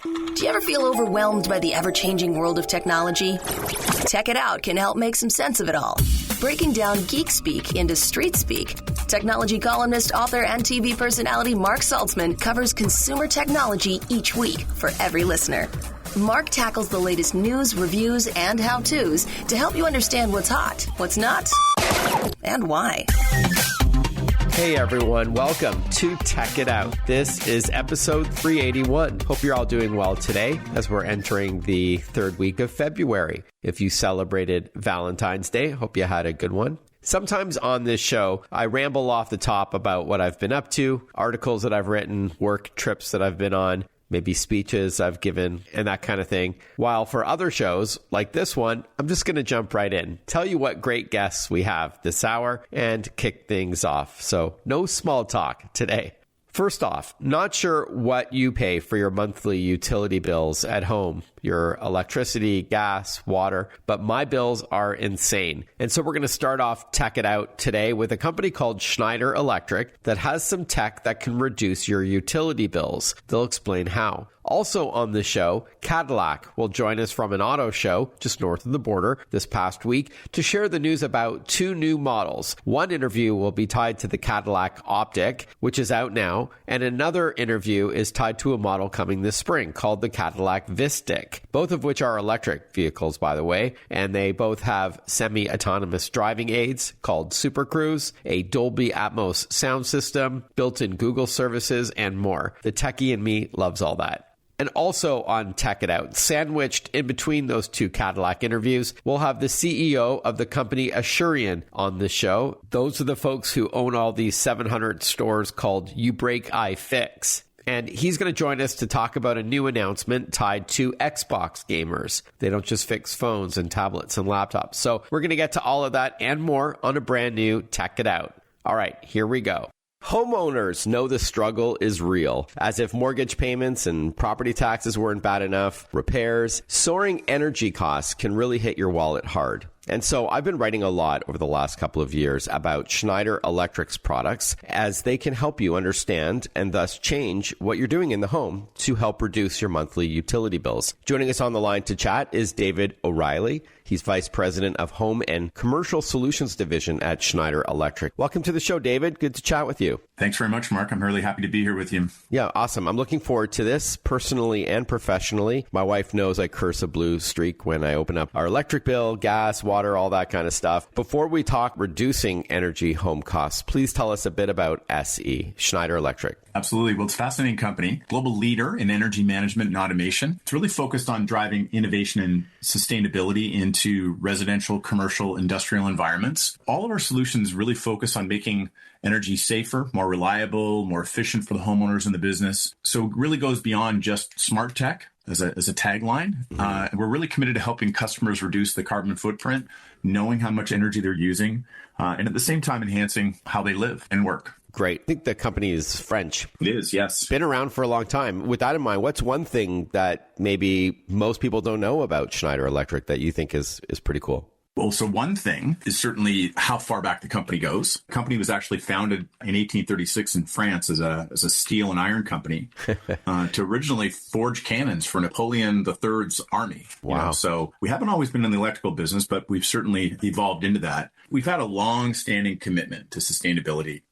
Do you ever feel overwhelmed by the ever-changing world of technology? Tech It Out can help make some sense of it all. Breaking down geek speak into street speak, technology columnist, author, and TV personality Mark Saltzman covers consumer technology each week for every listener. Mark tackles the latest news, reviews, and how-tos to help you understand what's hot, what's not, and why. Hey everyone, welcome to Tech It Out. This is episode 381. Hope you're all doing well today as we're entering the third week of February. If you celebrated Valentine's Day, hope you had a good one. Sometimes on this show, I ramble off the top about what I've been up to, articles that I've written, work trips that I've been on, maybe speeches I've given, and that kind of thing. While for other shows, like this one, I'm just going to jump right in, tell you what great guests we have this hour, and kick things off. So no small talk today. First off, not sure what you pay for your monthly utility bills at home, your electricity, gas, water, but my bills are insane. And so we're going to start off Tech It Out today with a company called Schneider Electric that has some tech that can reduce your utility bills. They'll explain how. Also on the show, Cadillac will join us from an auto show just north of the border this past week to share the news about two new models. One interview will be tied to the Cadillac OPTIQ, which is out now, and another interview is tied to a model coming this spring called the Cadillac VISTIQ, both of which are electric vehicles, by the way, and they both have semi-autonomous driving aids called Super Cruise, a Dolby Atmos sound system, built-in Google services, and more. The techie in me loves all that. And also on Tech It Out, sandwiched in between those two Cadillac interviews, we'll have the CEO of the company Asurion on the show. Those are the folks who own all these 700 stores called uBreakiFix. And he's going to join us to talk about a new announcement tied to Xbox gamers. They don't just fix phones and tablets and laptops. So we're going to get to all of that and more on a brand new Tech It Out. All right, here we go. Homeowners know the struggle is real. As if mortgage payments and property taxes weren't bad enough, repairs, soaring energy costs can really hit your wallet hard. And so I've been writing a lot over the last couple of years about Schneider Electric's products as they can help you understand and thus change what you're doing in the home to help reduce your monthly utility bills. Joining us on the line to chat is David O'Reilly. He's Vice President of Home and Commercial Solutions Division at Schneider Electric. Welcome to the show, David. Good to chat with you. Thanks very much, Mark. I'm really happy to be here with you. Yeah, awesome. I'm looking forward to this personally and professionally. My wife knows I curse a blue streak when I open up our electric bill, gas, water, all that kind of stuff. Before we talk reducing energy home costs, please tell us a bit about SE, Schneider Electric. Absolutely. Well, it's a fascinating company, global leader in energy management and automation. It's really focused on driving innovation and sustainability into residential, commercial, industrial environments. All of our solutions really focus on making energy safer, more reliable, more efficient for the homeowners and the business. So it really goes beyond just smart tech as a tagline. We're really committed to helping customers reduce the carbon footprint, knowing how much energy they're using, and at the same time enhancing how they live and work. Great. I think the company is French. It is, yes. Been around for a long time. With that in mind, what's one thing that maybe most people don't know about Schneider Electric that you think is pretty cool? Well, so one thing is certainly how far back the company goes. The company was actually founded in 1836 in France as a steel and iron company to originally forge cannons for Napoleon III's army. Wow. So we haven't always been in the electrical business, but we've certainly evolved into that. We've had a long-standing commitment to sustainability.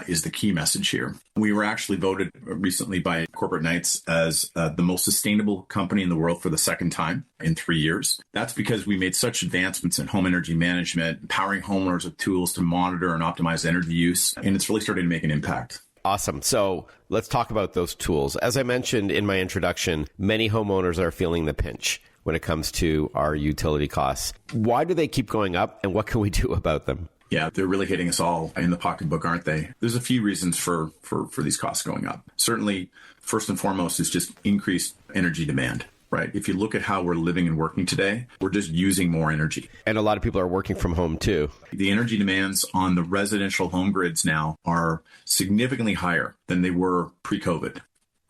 Is the key message here. We were actually voted recently by Corporate Knights as the most sustainable company in the world for the second time in 3 years. That's because we made such advancements in home energy management, empowering homeowners with tools to monitor and optimize energy use, and it's really starting to make an impact. Awesome. So let's talk about those tools. As I mentioned in my introduction, many homeowners are feeling the pinch when it comes to our utility costs. Why do they keep going up, and what can we do about them? Yeah, they're really hitting us all in the pocketbook, aren't they? There's a few reasons for these costs going up. Certainly, first and foremost is just increased energy demand, right? If you look at how we're living and working today, we're just using more energy. And a lot of people are working from home too. The energy demands on the residential home grids now are significantly higher than they were pre-COVID.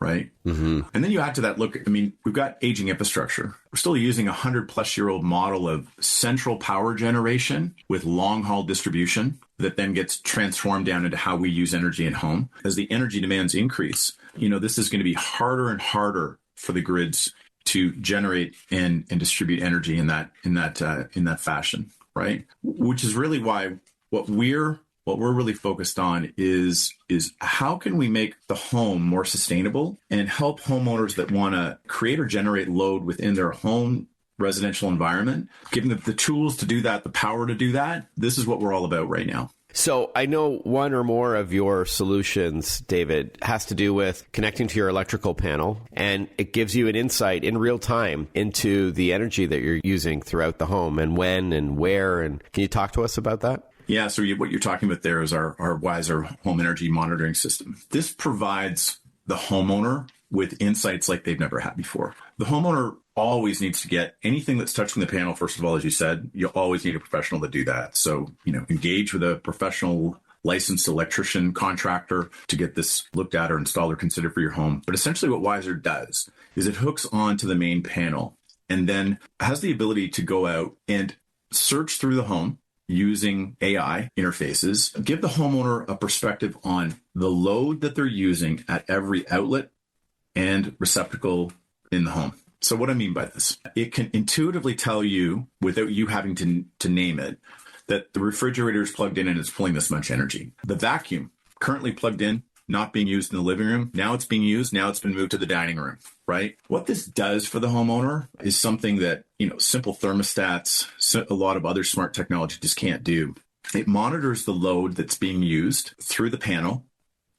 Right. Mm-hmm. And then you add to that, look, I mean, we've got aging infrastructure. We're still using 100-plus-year-old model of central power generation with long-haul distribution that then gets transformed down into how we use energy at home. As the energy demands increase, this is going to be harder and harder for the grids to generate and distribute energy in that fashion, right? Which is really why what we're really focused on is how can we make the home more sustainable and help homeowners that want to create or generate load within their home residential environment, give them the tools to do that, the power to do that. This is what we're all about right now. So I know one or more of your solutions, David, has to do with connecting to your electrical panel, and it gives you an insight in real time into the energy that you're using throughout the home and when and where. And can you talk to us about that? Yeah, so what you're talking about there is our Wiser home energy monitoring system. This provides the homeowner with insights like they've never had before. The homeowner always needs to get anything that's touching the panel. First of all, as you said, you always need a professional to do that. So, engage with a professional licensed electrician contractor to get this looked at or installed or considered for your home. But essentially what Wiser does is it hooks onto the main panel and then has the ability to go out and search through the home using AI interfaces, give the homeowner a perspective on the load that they're using at every outlet and receptacle in the home. So what I mean by this, it can intuitively tell you, without you having to name it, that the refrigerator is plugged in and it's pulling this much energy. The vacuum currently plugged in, not being used in the living room. Now it's being used. Now it's been moved to the dining room, right? What this does for the homeowner is something that, simple thermostats, a lot of other smart technology just can't do. It monitors the load that's being used through the panel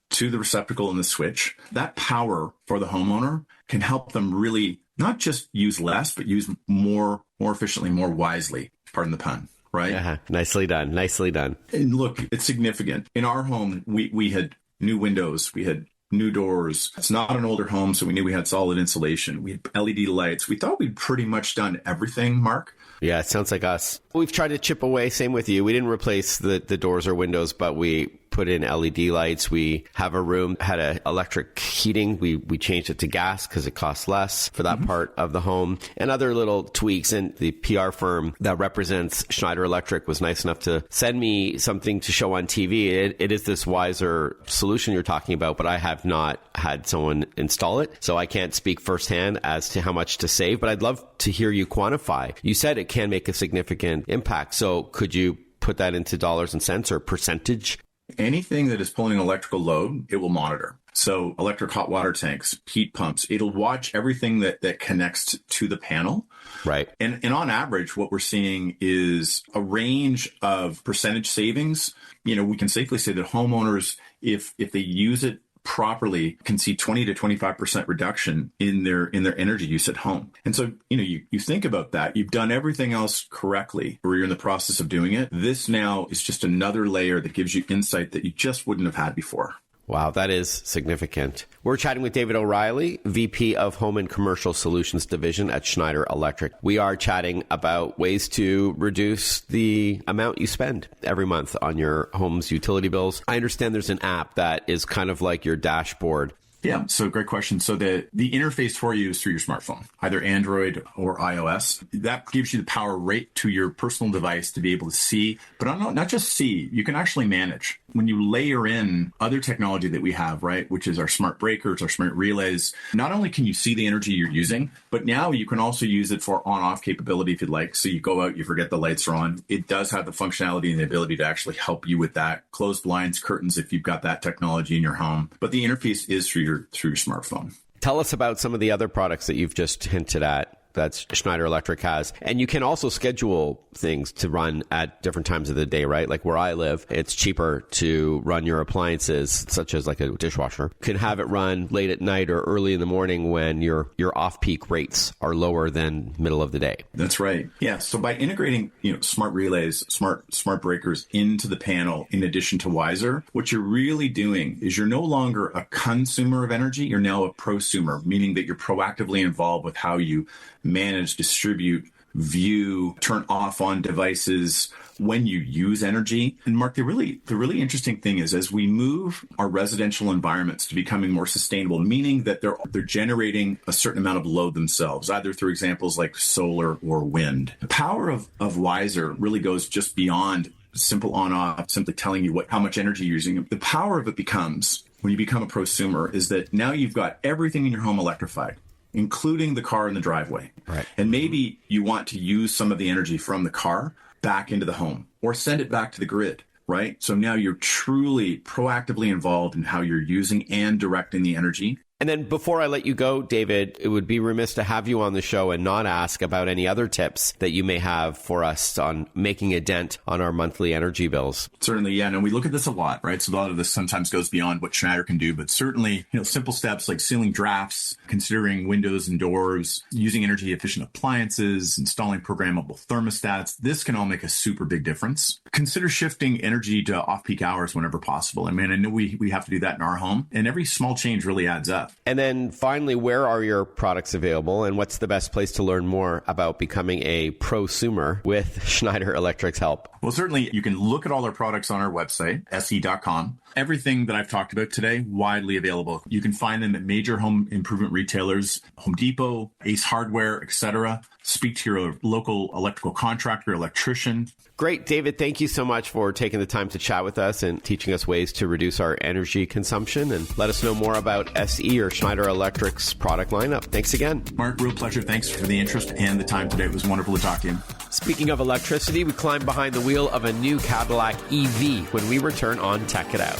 to the receptacle and the switch. That power for the homeowner can help them really not just use less, but use more efficiently, more wisely, pardon the pun, right? Yeah, nicely done. Nicely done. And look, it's significant. In our home, we had new windows, we had new doors. It's not an older home, so we knew we had solid insulation. We had LED lights. We thought we'd pretty much done everything, Mark. Yeah, it sounds like us. We've tried to chip away. Same with you. We didn't replace the doors or windows, but we put in LED lights. We have a room, had a electric heating. We changed it to gas because it costs less for that part of the home, and other little tweaks. And the PR firm that represents Schneider Electric was nice enough to send me something to show on TV. It is this Wiser solution you're talking about, but I have not had someone install it, so I can't speak firsthand as to how much to save, but I'd love to hear you quantify. You said it can make a significant impact. So could you put that into dollars and cents or percentage? Anything that is pulling an electrical load, it will monitor. So electric hot water tanks, heat pumps, it'll watch everything that connects to the panel. Right. And on average, what we're seeing is a range of percentage savings. We can safely say that homeowners, if they use it properly, can see 20 to 25% reduction in their energy use at home. And so, you think about that, you've done everything else correctly, or you're in the process of doing it. This now is just another layer that gives you insight that you just wouldn't have had before. Wow, that is significant. We're chatting with David O'Reilly, VP of Home and Commercial Solutions Division at Schneider Electric. We are chatting about ways to reduce the amount you spend every month on your home's utility bills. I understand there's an app that is kind of like your dashboard. Yeah, so great question. So the interface for you is through your smartphone, either Android or iOS. That gives you the power right to your personal device to be able to see, but not just see, you can actually manage. When you layer in other technology that we have, right, which is our smart breakers, our smart relays, not only can you see the energy you're using, but now you can also use it for on-off capability if you'd like. So you go out, you forget the lights are on. It does have the functionality and the ability to actually help you with that. Close blinds, curtains, if you've got that technology in your home. But the interface is through your smartphone. Tell us about some of the other products that you've just hinted at that Schneider Electric has. And you can also schedule things to run at different times of the day, right? Like where I live, it's cheaper to run your appliances, such as like a dishwasher. You can have it run late at night or early in the morning when your off-peak rates are lower than middle of the day. That's right. Yeah. So by integrating, smart relays, smart breakers into the panel, in addition to Wiser, what you're really doing is you're no longer a consumer of energy. You're now a prosumer, meaning that you're proactively involved with how you manage, distribute, view, turn off on devices when you use energy. And Mark, the really interesting thing is, as we move our residential environments to becoming more sustainable, meaning that they're generating a certain amount of load themselves, either through examples like solar or wind. The power of Wiser really goes just beyond simple on-off, simply telling you how much energy you're using. The power of it becomes, when you become a prosumer, is that now you've got everything in your home electrified. including the car in the driveway. Right. And maybe you want to use some of the energy from the car back into the home or send it back to the grid, right? So now you're truly proactively involved in how you're using and directing the energy. And then before I let you go, David, it would be remiss to have you on the show and not ask about any other tips that you may have for us on making a dent on our monthly energy bills. Certainly, yeah. And we look at this a lot, right? So a lot of this sometimes goes beyond what Schneider can do, but certainly, simple steps like sealing drafts, considering windows and doors, using energy efficient appliances, installing programmable thermostats. This can all make a super big difference. Consider shifting energy to off-peak hours whenever possible. I mean, I know we have to do that in our home, and every small change really adds up. And then finally, where are your products available, and what's the best place to learn more about becoming a prosumer with Schneider Electric's help? Well, certainly you can look at all our products on our website, se.com. Everything that I've talked about today, widely available. You can find them at major home improvement retailers, Home Depot, Ace Hardware, etc. Speak to your local electrical contractor, electrician. Great. David, thank you so much for taking the time to chat with us and teaching us ways to reduce our energy consumption, and let us know more about SE or Schneider Electric's product lineup. Thanks again. Mark, real pleasure. Thanks for the interest and the time today. It was wonderful to talk to you. Speaking of electricity, we climb behind the wheel of a new Cadillac EV when we return on Tech It Out.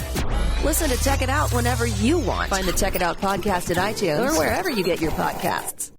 Listen to Tech It Out whenever you want. Find the Tech It Out podcast at iTunes or wherever you get your podcasts.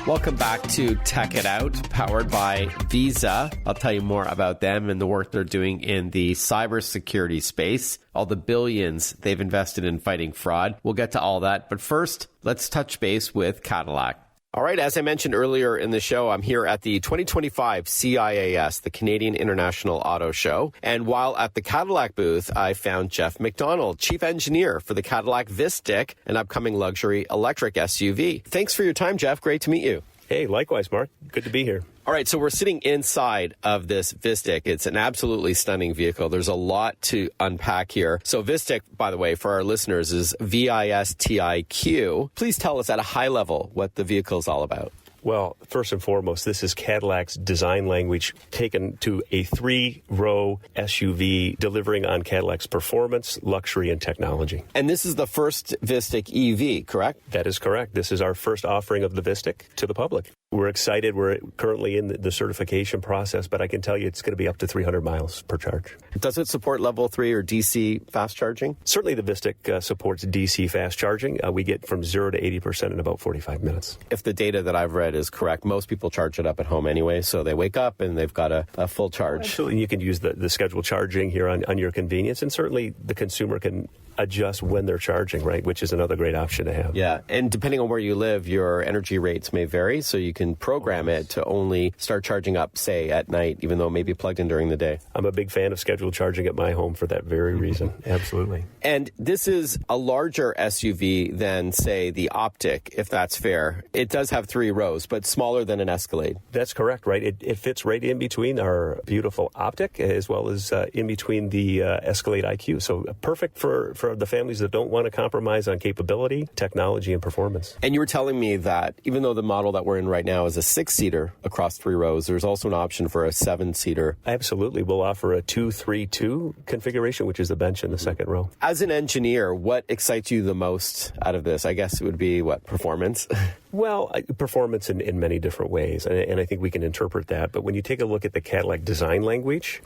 Welcome back to Tech It Out, powered by Visa. I'll tell you more about them and the work they're doing in the cybersecurity space, all the billions they've invested in fighting fraud. We'll get to all that. But first, let's touch base with Cadillac. All right, as I mentioned earlier in the show, I'm here at the 2025 CIAS, the Canadian International Auto Show. And while at the Cadillac booth, I found Jeff MacDonald, Chief Engineer for the Cadillac VISTIQ, an upcoming luxury electric SUV. Thanks for your time, Jeff. Great to meet you. Hey, likewise, Mark. Good to be here. All right, so we're sitting inside of this VISTIQ. It's an absolutely stunning vehicle. There's a lot to unpack here. So VISTIQ, by the way, for our listeners, is VISTIQ. Please tell us at a high level what the vehicle is all about. Well, first and foremost, this is Cadillac's design language taken to a 3-row SUV, delivering on Cadillac's performance, luxury, and technology. And this is the first VISTIQ EV, correct? That is correct. This is our first offering of the VISTIQ to the public. We're excited. We're currently in the certification process, but I can tell you it's going to be up to 300 miles per charge. Does it support level 3 or DC fast charging? Certainly the VISTIQ supports DC fast charging. We get from 0 to 80% in about 45 minutes. If the data that I've read is correct, most people charge it up at home anyway, so they wake up and they've got a full charge. Absolutely. You can use the scheduled charging here on your convenience, and certainly the consumer can adjust when they're charging, right, which is another great option to have. Yeah, and depending on where you live, your energy rates may vary, so you can program it to only start charging up, say, at night, even though it may be plugged in during the day. I'm a big fan of scheduled charging at my home for that very reason. Absolutely. And this is a larger SUV than, say, the OPTIQ, if that's fair. It does have 3 rows, but smaller than an Escalade. That's correct, right? It fits right in between our beautiful OPTIQ as well as in between the Escalade IQ. So perfect for the families that don't want to compromise on capability, technology, and performance. And you were telling me that even though the model that we're in right now is a 6-seater across 3 rows, there's also an option for a 7-seater. Absolutely. We'll offer a 2-3-2 configuration, which is the bench in the second row. As an engineer, what excites you the most out of this? I guess it would be, performance? Well, performance in many different ways, and I think we can interpret that. But when you take a look at the Cadillac design language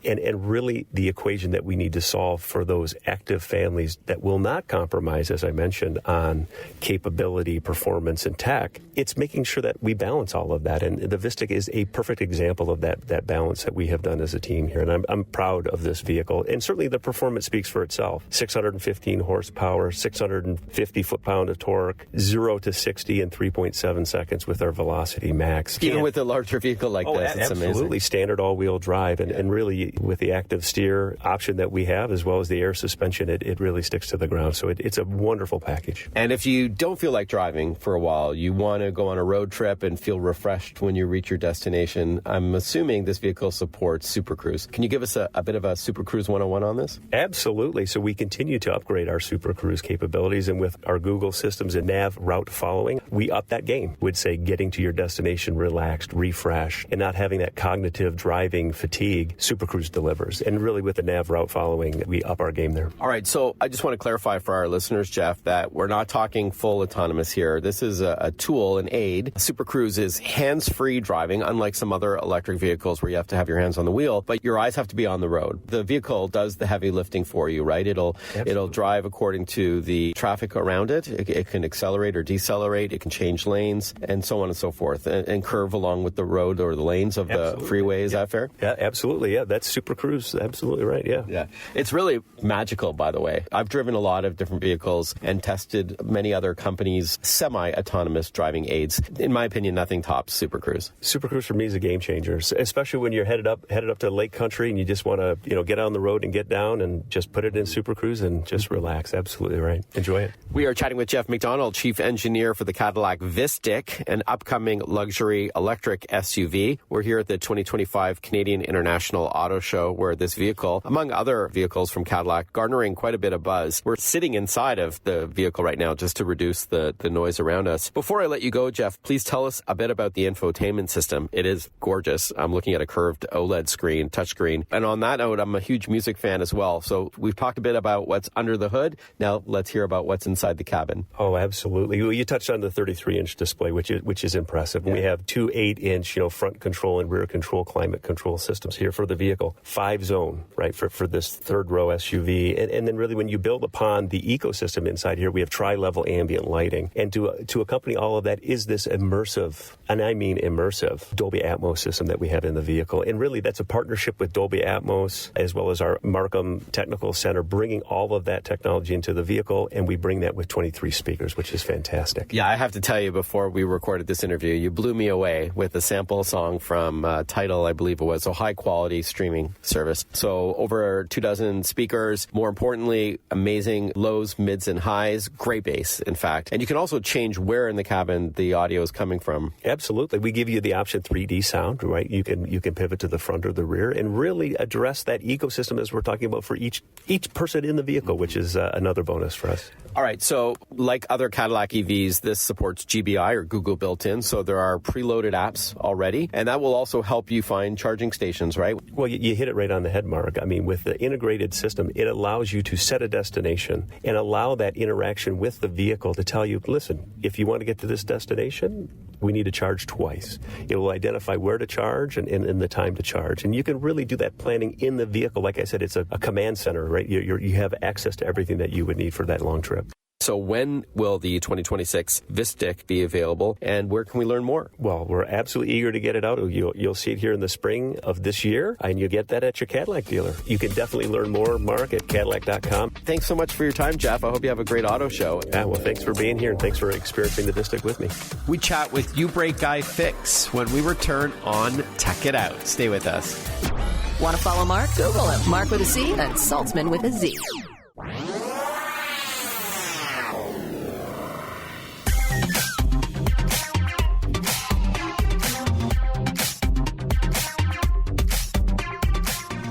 and really the equation that we need to solve for those active families that will not compromise, as I mentioned, on capability, performance, and tech, it's making sure that we balance all of that. And the VISTIQ is a perfect example of that balance that we have done as a team here. And I'm proud of this vehicle. And certainly the performance speaks for itself. 615 horsepower, 650 foot-pound of torque, 0 to 60 in 3.7 seconds with our Velocity Max. Even with a larger vehicle like this, it's absolutely amazing. Standard all-wheel drive, and really with the active steer option that we have, as well as the air suspension, it really sticks to the ground. So it's a wonderful package. And if you don't feel like driving for a while, you want to go on a road trip and feel refreshed when you reach your destination, I'm assuming this vehicle supports Super Cruise. Can you give us a bit of a Super Cruise 101 on this? Absolutely. So we continue to upgrade our Super Cruise capabilities, and with our Google systems and nav route following, we up that game. We'd say getting to your destination relaxed, refreshed, and not having that cognitive driving fatigue. Super Cruise delivers. And really with the nav route following, we up our game there. All right, so I just want to clarify for our listeners, Jeff, that we're not talking full autonomous here. This is a tool, an aid. Super Cruise is hands-free driving, unlike some other electric vehicles where you have to have your hands on the wheel, but your eyes have to be on the road. The vehicle does the heavy lifting for you, right? It'll drive according to the traffic around it. It can accelerate or decelerate. It can change lanes and so on and so forth, and curve along with the road or the lanes of the freeway. Is that fair? Yeah, absolutely. Yeah, that's Super Cruise. Absolutely right. Yeah. It's really magical, by the way. I've driven a lot of different vehicles and tested many other companies' semi-autonomous driving aids. In my opinion, nothing tops Super Cruise. Super Cruise for me is a game changer, especially when you're headed up to Lake Country and you just want to, get on the road and get down and just put it in Super Cruise and just relax. Absolutely right. Enjoy it. We are chatting with Jeff MacDonald, Chief Engineer for the Cadillac VISTIQ, an upcoming luxury electric SUV. We're here at the 2025 Canadian International Auto Show, where this vehicle, among other vehicles from Cadillac, garnering quite a bit of buzz. We're sitting inside of the vehicle right now just to reduce the noise around us. Before I let you go, Jeff, please tell us a bit about the infotainment system. It is gorgeous. I'm looking at a curved OLED screen, touchscreen. And on that note, I'm a huge music fan as well. So we've talked a bit about what's under the hood. Now let's hear about what's inside the cabin. Oh, absolutely. Well, you touched on the 33-inch display, which is impressive. Yeah. We have two 8-inch, front control and rear control climate control systems here for the vehicle. 5-zone, right, for this third row SUV. And then really when you build upon the ecosystem inside here, we have tri-level ambient lighting. And to accompany all of that is this immersive, and I mean immersive, Dolby Atmos system that we have in the vehicle. And really that's a partnership with Dolby Atmos as well as our Markham Technical Center, bringing all of that technology into the vehicle, and we bring that with 23 speakers, which is fantastic. Yeah, I have to tell you, before we recorded this interview, you blew me away with a sample song from Tidal, I believe it was, so high-quality streaming service. So over 24 speakers, more importantly, amazing lows, mids, and highs, great bass, in fact. And you can also change where in the cabin the audio is coming from. Absolutely. We give you the option 3D sound, right? You can pivot to the front or the rear and really address that ecosystem as we're talking about for each person in the vehicle, which is another bonus for us. All right, so like other Cadillac EVs, this supports GBI or Google built-in, so there are preloaded apps already, and that will also help you find charging stations, right? Well, you hit it right on the head, Mark. I mean, with the integrated system, it allows you to set a destination and allow that interaction with the vehicle to tell you, listen, if you want to get to this destination, we need to charge twice. It will identify where to charge and the time to charge. And you can really do that planning in the vehicle. Like I said, it's a command center, right? You have access to everything that you would need for that long trip. So when will the 2026 VISTIQ be available, and where can we learn more? Well, we're absolutely eager to get it out. You'll see it here in the spring of this year, and you get that at your Cadillac dealer. You can definitely learn more, Mark, at Cadillac.com. Thanks so much for your time, Jeff. I hope you have a great auto show. Yeah, well, thanks for being here, and thanks for experiencing the VISTIQ with me. We chat with uBreakiFix when we return on Tech It Out. Stay with us. Want to follow Mark? Google him. Mark with a C and Saltzman with a Z.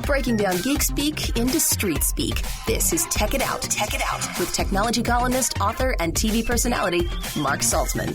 Breaking down geek speak into street speak. This is Tech It Out. Tech It Out with technology columnist, author, and TV personality Mark Saltzman.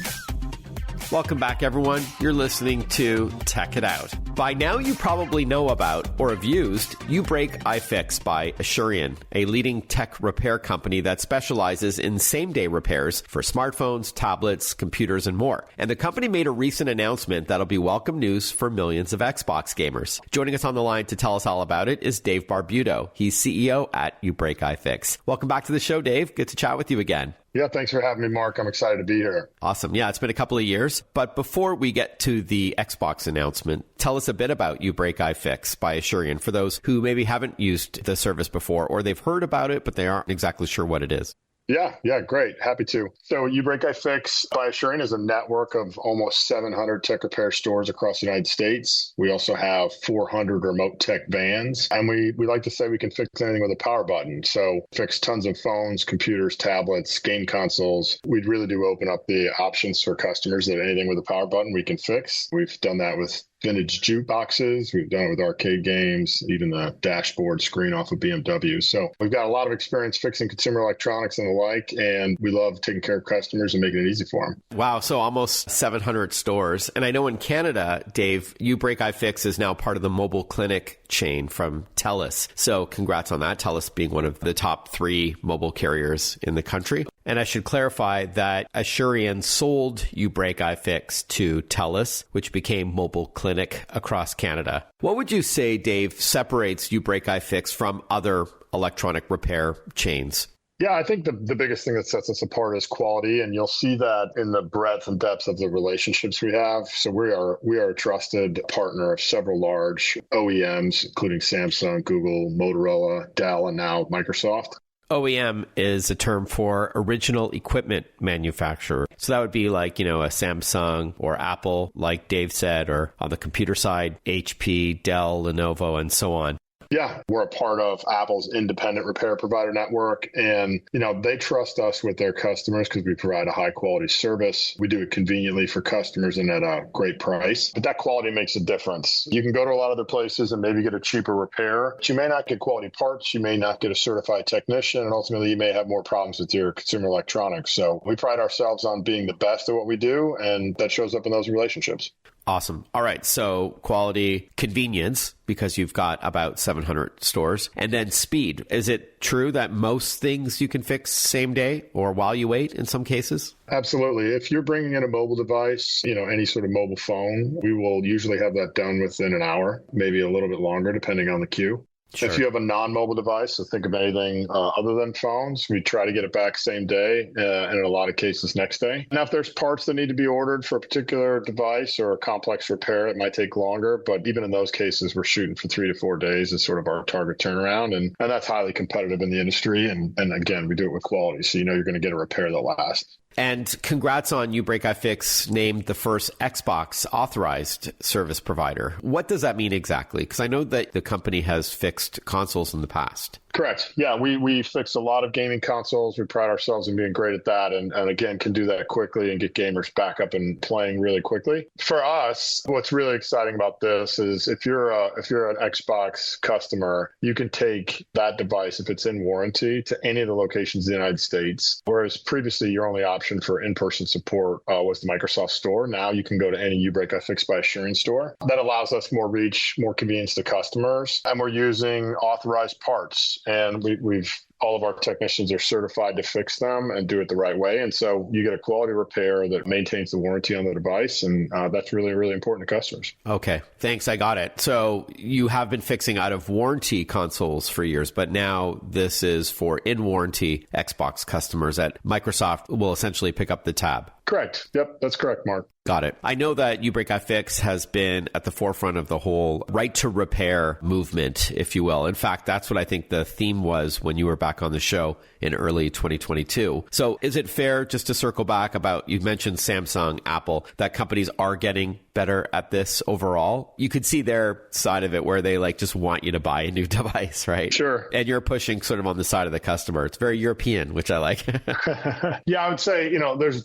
Welcome back, everyone. You're listening to Tech It Out. By now, you probably know about or have used uBreakiFix by Asurion, a leading tech repair company that specializes in same-day repairs for smartphones, tablets, computers, and more. And the company made a recent announcement that'll be welcome news for millions of Xbox gamers. Joining us on the line to tell us all about it is Dave Barbuto. He's CEO at uBreakiFix. Welcome back to the show, Dave. Good to chat with you again. Yeah, thanks for having me, Mark. I'm excited to be here. Awesome. Yeah, it's been a couple of years. But before we get to the Xbox announcement, tell us a bit about uBreakiFix by Asurion for those who maybe haven't used the service before, or they've heard about it, but they aren't exactly sure what it is. Yeah, great. Happy to. So uBreakiFix by Asurion is a network of almost 700 tech repair stores across the United States. We also have 400 remote tech vans, and we like to say we can fix anything with a power button. So fix tons of phones, computers, tablets, game consoles. We really do open up the options for customers that anything with a power button we can fix. We've done that with vintage jukeboxes. We've done it with arcade games, even the dashboard screen off of BMW. So we've got a lot of experience fixing consumer electronics and the like, and we love taking care of customers and making it easy for them. Wow, so almost 700 stores. And I know in Canada, Dave, uBreakiFix is now part of the mobile clinic chain from TELUS. So congrats on that, TELUS being one of the top 3 mobile carriers in the country. And I should clarify that Asurion sold uBreakiFix to TELUS, which became Mobile Clinic across Canada. What would you say, Dave, separates uBreakiFix from other electronic repair chains? Yeah, I think the biggest thing that sets us apart is quality, and you'll see that in the breadth and depth of the relationships we have. So we are a trusted partner of several large OEMs, including Samsung, Google, Motorola, Dell, and now Microsoft. OEM is a term for original equipment manufacturer. So that would be like, a Samsung or Apple, like Dave said, or on the computer side, HP, Dell, Lenovo, and so on. Yeah, we're a part of Apple's independent repair provider network. And, they trust us with their customers because we provide a high quality service. We do it conveniently for customers and at a great price. But that quality makes a difference. You can go to a lot of other places and maybe get a cheaper repair, but you may not get quality parts. You may not get a certified technician. And ultimately, you may have more problems with your consumer electronics. So we pride ourselves on being the best at what we do. And that shows up in those relationships. Awesome. All right. So quality, convenience, because you've got about 700 stores, and then speed. Is it true that most things you can fix same day or while you wait in some cases? Absolutely. If you're bringing in a mobile device, any sort of mobile phone, we will usually have that done within an hour, maybe a little bit longer, depending on the queue. Sure. If you have a non-mobile device, so think of anything other than phones, we try to get it back same day, and in a lot of cases next day. Now, if there's parts that need to be ordered for a particular device or a complex repair, it might take longer. But even in those cases, we're shooting for 3 to 4 days is sort of our target turnaround. And that's highly competitive in the industry. And again, we do it with quality. So you're going to get a repair that lasts. And congrats on uBreakiFix named the first Xbox authorized service provider. What does that mean exactly? Because I know that the company has fixed consoles in the past. Correct. Yeah, we fix a lot of gaming consoles. We pride ourselves in being great at that, and again, can do that quickly and get gamers back up and playing really quickly. For us, what's really exciting about this is if you're an Xbox customer, you can take that device, if it's in warranty, to any of the locations in the United States, whereas previously your only option for in-person support was the Microsoft Store. Now you can go to any uBreakiFix by Asurion store. That allows us more reach, more convenience to customers, and we're using authorized parts. And we've all of our technicians are certified to fix them and do it the right way. And so you get a quality repair that maintains the warranty on the device. And that's really, really important to customers. Okay. Thanks. I got it. So you have been fixing out of warranty consoles for years, but now this is for in-warranty Xbox customers at Microsoft will essentially pick up the tab. Correct. Yep, that's correct, Mark. Got it. I know that uBreakiFix has been at the forefront of the whole right to repair movement, if you will. In fact, that's what I think the theme was when you were back on the show in early 2022. So is it fair, just to circle back about, you mentioned Samsung, Apple, that companies are getting better at this overall? You could see their side of it where they just want you to buy a new device, right? Sure. And you're pushing sort of on the side of the customer. It's very European, which I like. Yeah, I would say,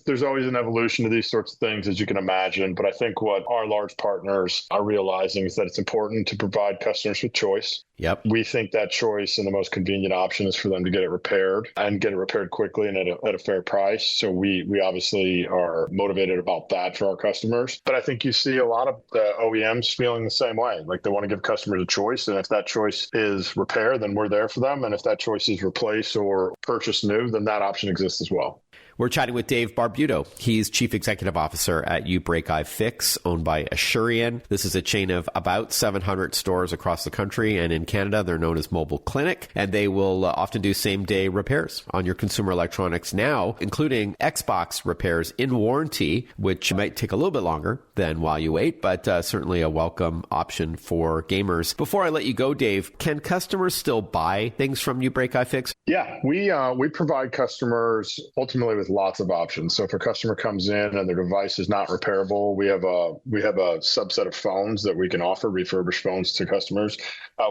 there's always an evolution to these sorts of things, as you can imagine. But I think what our large partners are realizing is that it's important to provide customers with choice. Yep. We think that choice and the most convenient option is for them to get it repaired and get it repaired quickly and at a fair price. So we obviously are motivated about that for our customers. But I think you see a lot of the OEMs feeling the same way. Like, they want to give customers a choice. And if that choice is repair, then we're there for them. And if that choice is replace or purchase new, then that option exists as well. We're chatting with Dave Barbuto. He's Chief Executive Officer at uBreakiFix, owned by Asurion. This is a chain of about 700 stores across the country, and in Canada, they're known as Mobile Clinic, and they will often do same-day repairs on your consumer electronics now, including Xbox repairs in warranty, which might take a little bit longer than while you wait, but certainly a welcome option for gamers. Before I let you go, Dave, can customers still buy things from uBreakiFix? Yeah, we provide customers ultimately with lots of options. So if a customer comes in and their device is not repairable, we have a subset of phones that we can offer, refurbished phones to customers.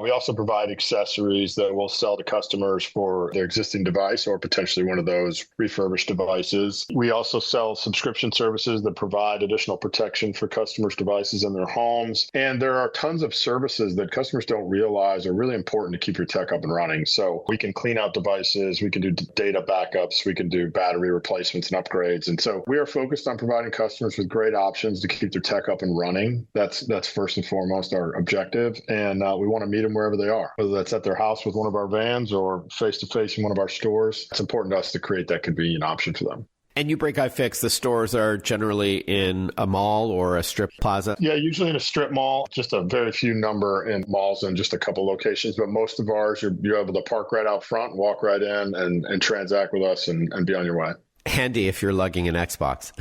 We also provide accessories that we'll sell to customers for their existing device or potentially one of those refurbished devices. We also sell subscription services that provide additional protection for customers' devices in their homes. And there are tons of services that customers don't realize are really important to keep your tech up and running. So we can clean out devices, we can do data backups, we can do battery replacements and upgrades. And so we are focused on providing customers with great options to keep their tech up and running. That's first and foremost our objective. And we want to meet them wherever they are, whether that's at their house with one of our vans or face-to-face in one of our stores. It's important to us to create that convenient option for them. And uBreakiFix, the stores are generally in a mall or a strip plaza? Yeah, usually in a strip mall, just a very few number in malls and just a couple locations. But most of ours, you're able to park right out front, walk right in and transact with us and be on your way. Handy if you're lugging an Xbox.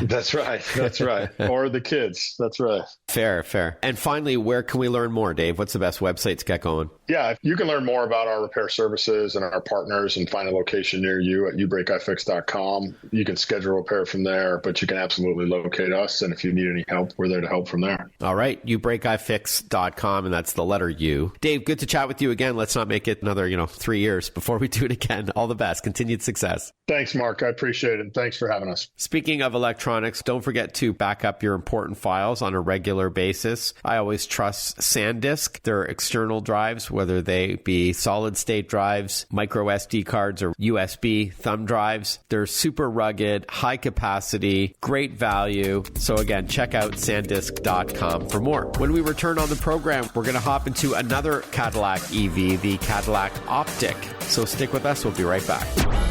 That's right. That's right. Or the kids. That's right. Fair. And finally, where can we learn more, Dave? What's the best website to get going? Yeah, you can learn more about our repair services and our partners and find a location near you at uBreakiFix.com. You can schedule a repair from there, but you can absolutely locate us. And if you need any help, we're there to help from there. All right, uBreakiFix.com, and that's the letter U. Dave, good to chat with you again. Let's not make it another, 3 years before we do it again. All the best. Continued success. Thanks, Mark. I appreciate it. Thanks for having us. Speaking of electronics, don't forget to back up your important files on a regular basis. I always trust SanDisk. Their external drives, whether they be solid state drives, micro SD cards, or USB thumb drives. They're super rugged, high capacity, great value. So again, check out SanDisk.com for more. When we return on the program, we're going to hop into another Cadillac EV, the Cadillac OPTIQ. So stick with us. We'll be right back.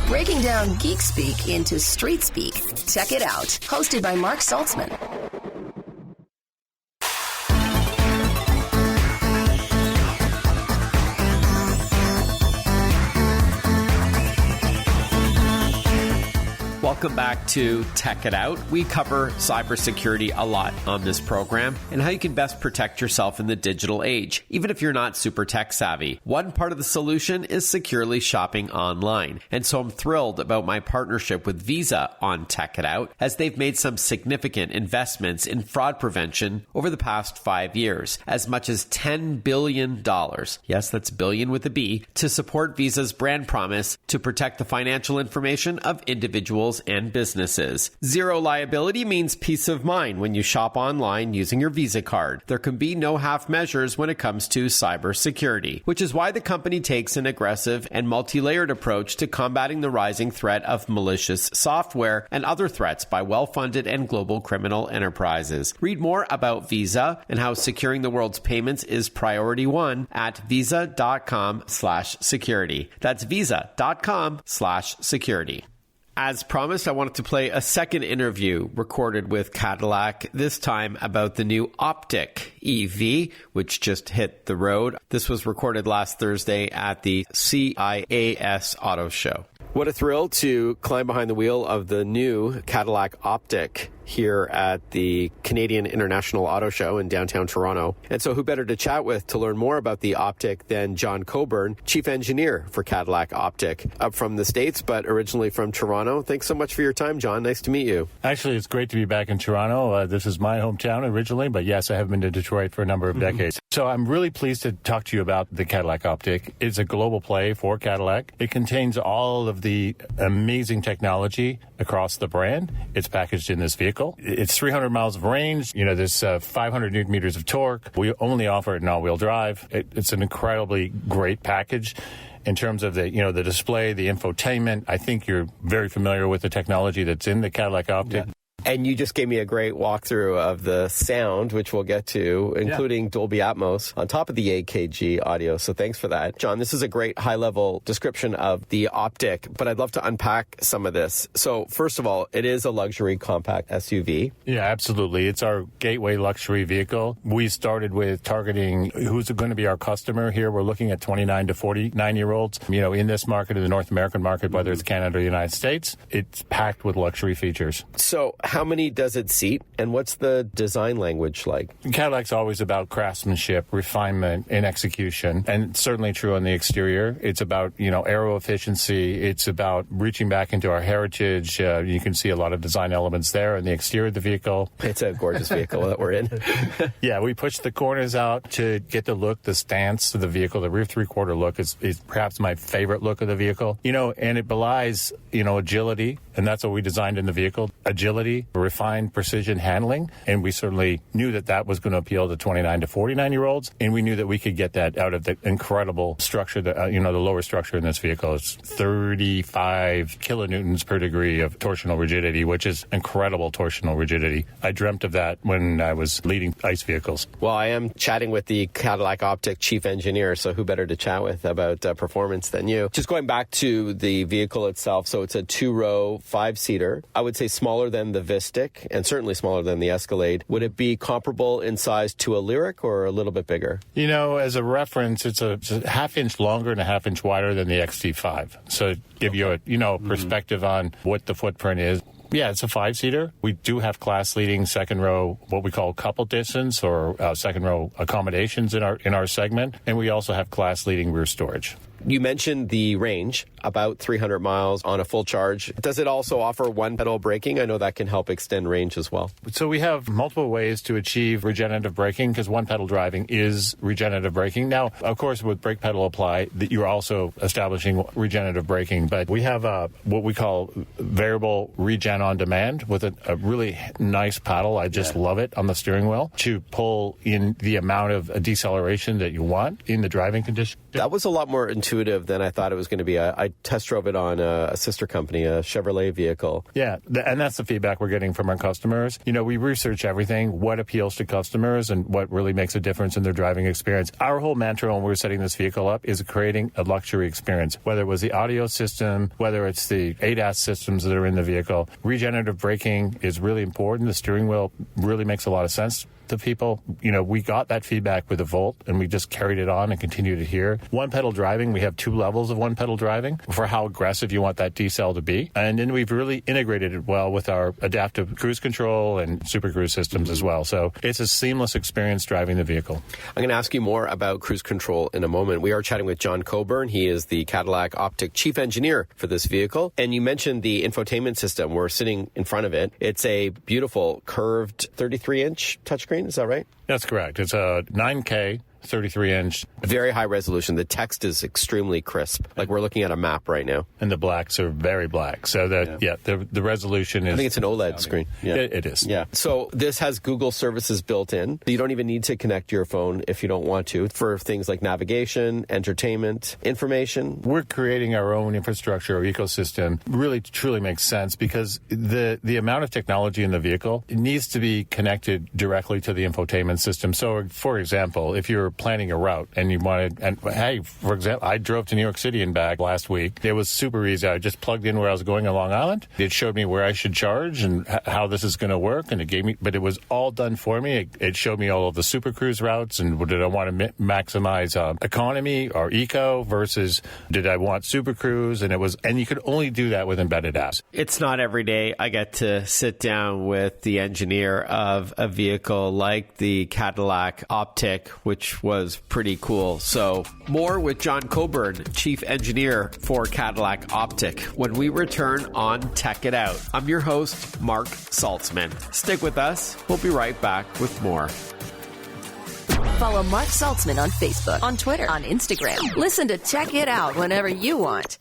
Breaking down geek speak into street speak. Check it out. Hosted by Mark Saltzman. Welcome back to Tech It Out. We cover cybersecurity a lot on this program and how you can best protect yourself in the digital age, even if you're not super tech savvy. One part of the solution is securely shopping online. And so I'm thrilled about my partnership with Visa on Tech It Out, as they've made some significant investments in fraud prevention over the past 5 years, as much as $10 billion. Yes, that's billion with a B, to support Visa's brand promise to protect the financial information of individuals and businesses. Zero liability means peace of mind when you shop online using your Visa card. There can be no half measures when it comes to cybersecurity, which is why the company takes an aggressive and multi-layered approach to combating the rising threat of malicious software and other threats by well-funded and global criminal enterprises. Read more about Visa and how securing the world's payments is priority one at visa.com/security. That's visa.com/security. As promised, I wanted to play a second interview recorded with Cadillac, this time about the new OPTIQ EV, which just hit the road. This was recorded last Thursday at the CIAS Auto Show. What a thrill to climb behind the wheel of the new Cadillac OPTIQ here at the Canadian International Auto Show in downtown Toronto. And so who better to chat with to learn more about the OPTIQ than John Cockburn, Chief Engineer for Cadillac OPTIQ, up from the States, but originally from Toronto. Thanks so much for your time, John. Nice to meet you. Actually, it's great to be back in Toronto. This is my hometown originally, but yes, I have been to Detroit for a number of decades. So I'm really pleased to talk to you about the Cadillac OPTIQ. It's a global play for Cadillac. It contains all of the amazing technology across the brand. It's packaged in this vehicle. It's 300 miles of range. There's 500 newton meters of torque. We only offer it in all-wheel drive. It's an incredibly great package. In terms of the display, the infotainment, I think you're very familiar with the technology that's in the Cadillac OPTIQ. Yeah. And you just gave me a great walkthrough of the sound, which we'll get to, including Dolby Atmos on top of the AKG audio. So thanks for that. John, this is a great high-level description of the OPTIQ, but I'd love to unpack some of this. So first of all, it is a luxury compact SUV. Yeah, absolutely. It's our gateway luxury vehicle. We started with targeting who's going to be our customer here. We're looking at 29 to 49-year-olds. In this market, in the North American market, whether it's Canada or the United States, it's packed with luxury features. So how many does it seat, and what's the design language like? Cadillac's always about craftsmanship, refinement, and execution, and certainly true on the exterior. It's about, aero efficiency. It's about reaching back into our heritage. You can see a lot of design elements there in the exterior of the vehicle. It's a gorgeous vehicle that we're in. Yeah, we pushed the corners out to get the look, the stance of the vehicle. The rear three-quarter look is perhaps my favorite look of the vehicle. And it belies, agility, and that's what we designed in the vehicle. Agility, refined precision handling, and we certainly knew that was going to appeal to 29 to 49-year-olds, and we knew that we could get that out of the incredible structure, the lower structure in this vehicle. It's 35 kilonewtons per degree of torsional rigidity, which is incredible torsional rigidity. I dreamt of that when I was leading ICE vehicles. Well, I am chatting with the Cadillac OPTIQ chief engineer, so who better to chat with about performance than you? Just going back to the vehicle itself, so it's a 2-row, 5-seater. I would say smaller than the VISTIQ and certainly smaller than the Escalade. Would it be comparable in size to a Lyriq or a little bit bigger? As a reference, it's a half-inch longer and a half-inch wider than the XT5. So give you a perspective on what the footprint is. Yeah, it's a 5-seater. We do have class-leading second-row, what we call couple distance or second-row accommodations in our segment, and we also have class-leading rear storage. You mentioned the range, about 300 miles on a full charge. Does it also offer one-pedal braking? I know that can help extend range as well. So we have multiple ways to achieve regenerative braking because one-pedal driving is regenerative braking. Now, of course, with brake pedal apply, you're also establishing regenerative braking, but we have what we call variable regen on demand with a really nice paddle. I just love it on the steering wheel to pull in the amount of deceleration that you want in the driving condition. That was a lot more intuitive than I thought it was going to be. I test drove it on a sister company, a Chevrolet vehicle. Yeah, and that's the feedback we're getting from our customers. We research everything, what appeals to customers and what really makes a difference in their driving experience. Our whole mantra when we're setting this vehicle up is creating a luxury experience, whether it was the audio system, whether it's the ADAS systems that are in the vehicle. Regenerative braking is really important. The steering wheel really makes a lot of sense to people. We got that feedback with the Volt, and we just carried it on and continued it here. One-pedal driving, we have 2 levels of one-pedal driving for how aggressive you want that decel to be. And then we've really integrated it well with our adaptive cruise control and super cruise systems as well. So it's a seamless experience driving the vehicle. I'm going to ask you more about cruise control in a moment. We are chatting with John Cockburn. He is the Cadillac OPTIQ chief engineer for this vehicle. And you mentioned the infotainment system. We're sitting in front of it. It's a beautiful curved 33-inch touchscreen. Is that right? That's correct. It's a 9K 33-inch. Very high resolution. The text is extremely crisp. Like we're looking at a map right now. And the blacks are very black. So the resolution is... I think it's an OLED screen. Yeah. It is. Yeah. So this has Google services built in. You don't even need to connect your phone if you don't want to for things like navigation, entertainment, information. We're creating our own infrastructure or ecosystem. Really, truly makes sense because the amount of technology in the vehicle needs to be connected directly to the infotainment system. So, for example, if you're planning a route and you wanted, for example, I drove to New York City and back last week. It was super easy. I just plugged in where I was going on Long Island. It showed me where I should charge and how this is going to work, and it gave me, but it was all done for me. It showed me all of the super cruise routes and did I want to maximize economy or eco versus did I want super cruise, and you could only do that with embedded apps. It's not every day I get to sit down with the engineer of a vehicle like the Cadillac OPTIQ, which was pretty cool. So more with John Cockburn, chief engineer for Cadillac OPTIQ, when we return on Tech It Out. I'm your host, Mark Saltzman. Stick with us. We'll be right back with more. Follow Mark Saltzman on Facebook, on Twitter, on Instagram. Listen to Check It Out whenever you want.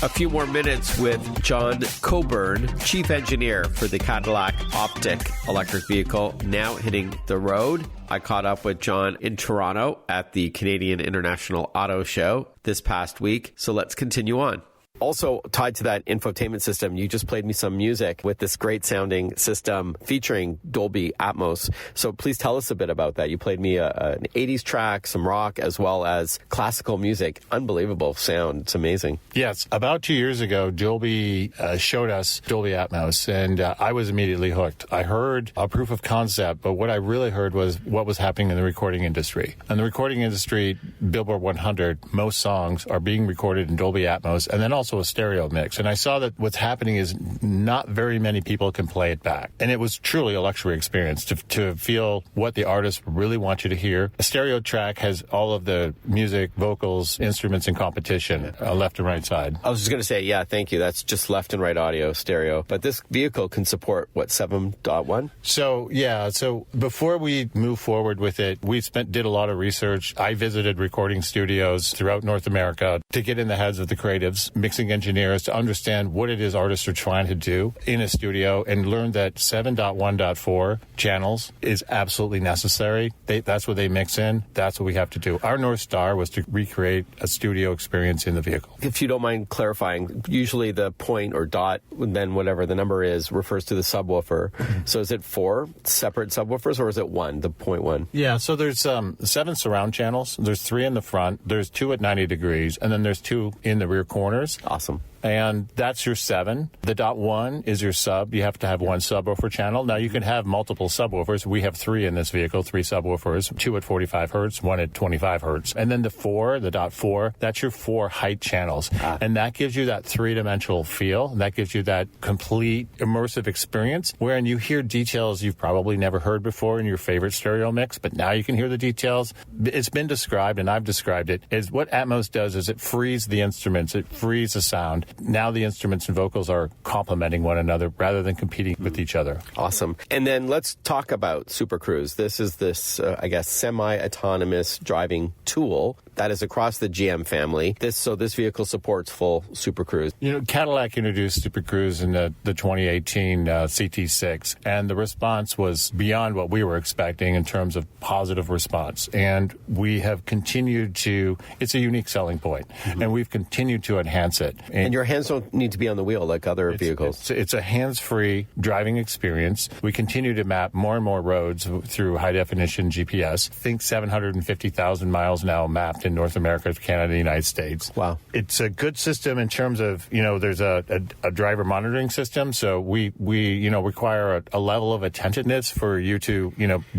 A few more minutes with John Cockburn, chief engineer for the Cadillac OPTIQ electric vehicle, now hitting the road. I caught up with John in Toronto at the Canadian International Auto Show this past week, so let's continue on. Also, tied to that infotainment system, you just played me some music with this great sounding system featuring Dolby Atmos. So please tell us a bit about that. You played me an 80s track, some rock, as well as classical music. Unbelievable sound. It's amazing. Yes. About 2 years ago, Dolby showed us Dolby Atmos, and I was immediately hooked. I heard a proof of concept, but what I really heard was what was happening in the recording industry. In the recording industry, Billboard 100, most songs are being recorded in Dolby Atmos, and then also a stereo mix. And I saw that what's happening is not very many people can play it back. And it was truly a luxury experience to feel what the artists really want you to hear. A stereo track has all of the music, vocals, instruments in competition, left and right side. I was just going to say, yeah, thank you. That's just left and right audio, stereo. But this vehicle can support, what, 7.1? So before we move forward with it, we did a lot of research. I visited recording studios throughout North America to get in the heads of the creatives, mixing engineers, to understand what it is artists are trying to do in a studio, and learned that 7.1.4 channels is absolutely necessary. That's what they mix in. That's what we have to do. Our North Star was to recreate a studio experience in the vehicle. If you don't mind clarifying, usually the point or dot, then whatever the number is, refers to the subwoofer. So is it 4 separate subwoofers, or is it 1, the 0.1? Yeah, so there's 7 surround channels. There's 3 in the front. There's 2 at 90 degrees, and then there's 2 in the rear corners. Awesome. And that's your 7. The .1 is your sub. You have to have 1 subwoofer channel. Now, you can have multiple subwoofers. We have 3 in this vehicle, 3 subwoofers, 2 at 45 hertz, 1 at 25 hertz. And then the 4, the .4, that's your 4 height channels. And that gives you that 3-dimensional feel. That gives you that complete immersive experience wherein you hear details you've probably never heard before in your favorite stereo mix, but now you can hear the details. It's been described, and I've described it, as what Atmos does is it frees the instruments, it frees the sound. Now the instruments and vocals are complementing one another rather than competing with each other. Awesome. And then let's talk about Super Cruise. This is this, semi-autonomous driving tool that is across the GM family. This vehicle supports full Super Cruise. You know, Cadillac introduced Super Cruise in the 2018 CT6, and the response was beyond what we were expecting in terms of positive response. And we have continued to, it's a unique selling point, and we've continued to enhance it. And your hands don't need to be on the wheel like other vehicles. It's a hands-free driving experience. We continue to map more and more roads through high-definition GPS. Think 750,000 miles now mapped in North America, Canada, and the United States. Wow. It's a good system in terms of, there's a driver monitoring system, so we require a level of attentiveness for you to,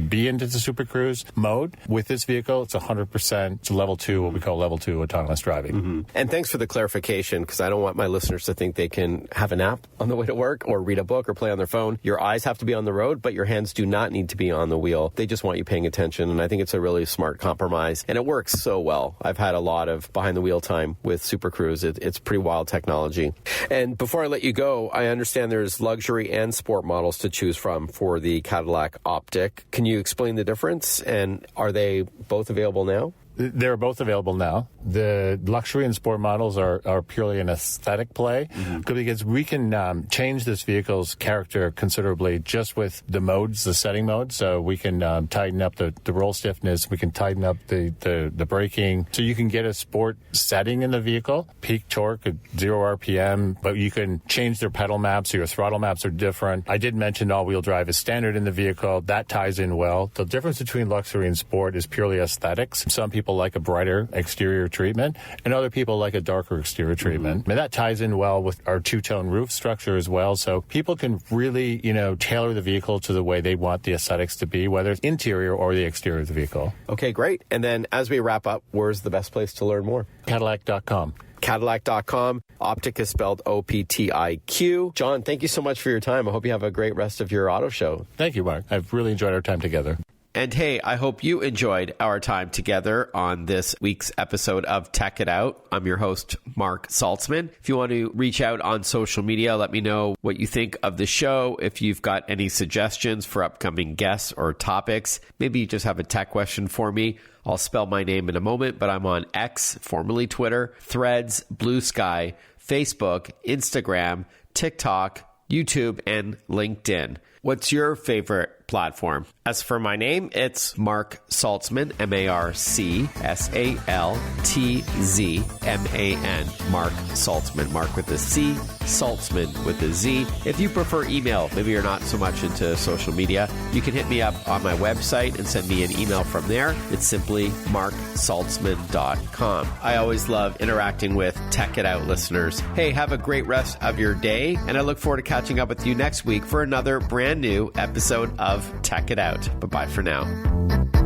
be into the Super Cruise mode. With this vehicle, it's 100%, it's level 2, what we call level 2 autonomous driving. Mm-hmm. And thanks for the clarification, because I don't want my listeners to think they can have a nap on the way to work or read a book or play on their phone. Your eyes have to be on the road, but your hands do not need to be on the wheel. They just want you paying attention, and I think it's a really smart compromise, and it works so well. I've had a lot of behind-the-wheel time with Super Cruise. It's pretty wild technology. And before I let you go, I understand there's luxury and sport models to choose from for the Cadillac OPTIQ. Can you explain the difference, and are they both available now? They're both available now. The luxury and sport models are purely an aesthetic play, because we can change this vehicle's character considerably just with the modes, the setting modes. So we can tighten up the roll stiffness. We can tighten up the braking. So you can get a sport setting in the vehicle, peak torque at 0 RPM, but you can change their pedal maps. So your throttle maps are different. I did mention all-wheel drive is standard in the vehicle. That ties in well. The difference between luxury and sport is purely aesthetics. Some people like a brighter exterior treatment, and other people like a darker exterior treatment. And that ties in well with our two-tone roof structure as well. So people can really, tailor the vehicle to the way they want the aesthetics to be, whether it's interior or the exterior of the vehicle. Okay, great. And then as we wrap up, where's the best place to learn more? Cadillac.com. Cadillac.com. OPTIQ is spelled OPTIQ. John, thank you so much for your time. I hope you have a great rest of your auto show. Thank you, Mark. I've really enjoyed our time together. And hey, I hope you enjoyed our time together on this week's episode of Tech It Out. I'm your host, Mark Saltzman. If you want to reach out on social media, let me know what you think of the show. If you've got any suggestions for upcoming guests or topics, maybe you just have a tech question for me. I'll spell my name in a moment, but I'm on X, formerly Twitter, Threads, Blue Sky, Facebook, Instagram, TikTok, YouTube, and LinkedIn. What's your favorite platform? As for my name, it's Mark Saltzman, MarcSaltzman, Mark Saltzman. Mark with a C, Saltzman with a Z. If you prefer email, maybe you're not so much into social media, you can hit me up on my website and send me an email from there. It's simply marksaltzman.com. I always love interacting with Tech It Out listeners. Hey, have a great rest of your day, and I look forward to catching up with you next week for another brand new episode of Tech It Out. Bye-bye for now.